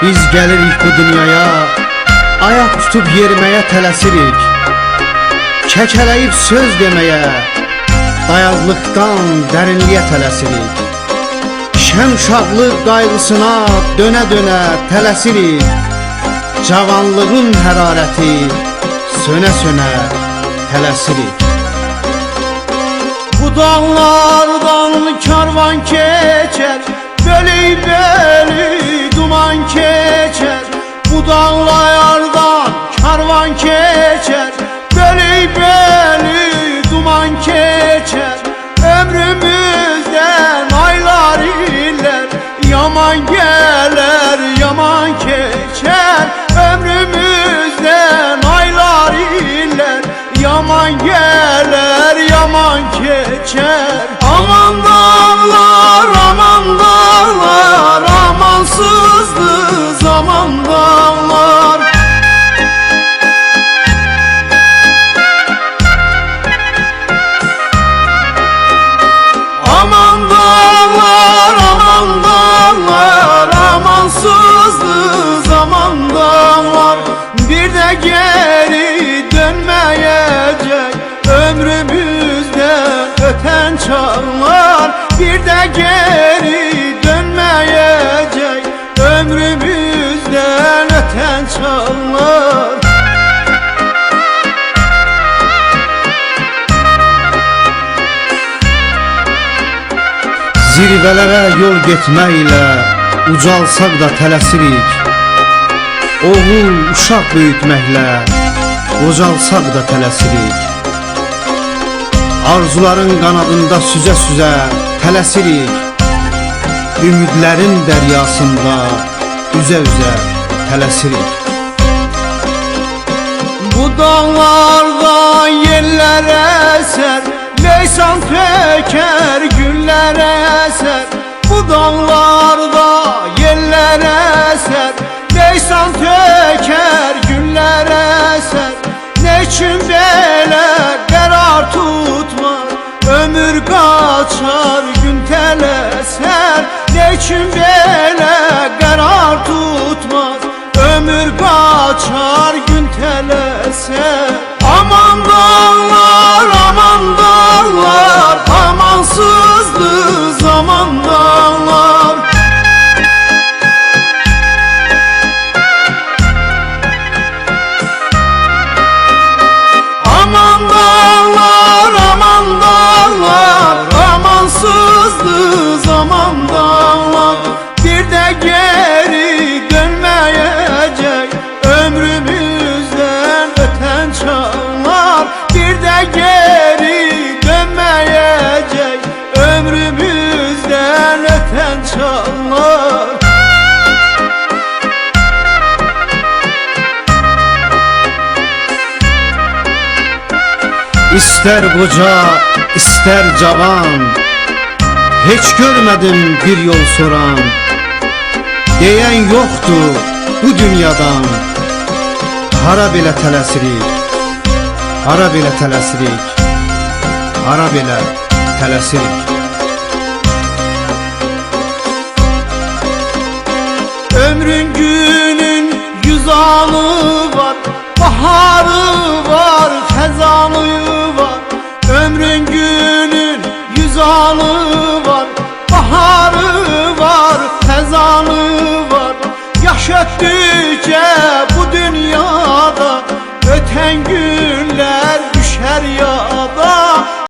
Biz gelirik bu dünyaya, ayak tutup yeriməyə tələsirik. Kəkələyib söz deməyə, dayazlıqdan dərinliyə tələsirik. Şən uşaqlıq qayğısına dönə-dönə tələsirik. Cavanlığın hərarəti sönə-sönə tələsirik. Bu dağlardan karvan keçer, bölük duman keçer. Bu dağlardan karvan keçer, bölük duman keçer. Ömrümüzden aylar iller, yaman gelir yaman keçer. Ömrümüzden aylar iller, yaman gelir yaman keçer. Aman dağlar, aman dağlar, amansızdı zaman dağlar. Aman dağlar, aman dağlar, amansızdı zaman dağlar. Bir de geri dönmeyecek ömrümüzden öten çağlar. Bir de geri dönmeyecek ömrümüzden öten çağlar. Zirvələrə yol getməklə ucalsaq da tələsirik. Oğul, uşaq böyütməklə qocalsaq da tələsirik. Arzuların qanadında süzə-süzə tələsirik. Ümidlərin dəryasında üzə-üzə tələsirik. Bu dağlarda yeller eser, leysan töker güller eser. Bu dağlarda yeller eser, leysan töker güller eser. Ne için böyle karar tutmaz, ömür kaçar gün teleser. Ne için böyle karar tutmaz, ömür kaçar gün teleser. Aman dağlar, aman dağlar, amansızdı zaman dağlar. Aman dağlar, aman dağlar, amansızdı zaman dağlar. Bir de geri dönmeyecek ömrümüzden öten çağlar. Bir de geri dönmeyecek ömrümüzden öten çağlar. İster qoca, ister cavan, hiç görmedim bir yol soran. Deyən yoxdur bu dünyadan, hara belə tələsirik, hara belə tələsirik, hara belə tələsirik. Ömrün günün 100 anı var, baharı var, xəzanı var. Ömrün günün 100 anı var, baharı var, xəzanı var. Yaş ötdükcə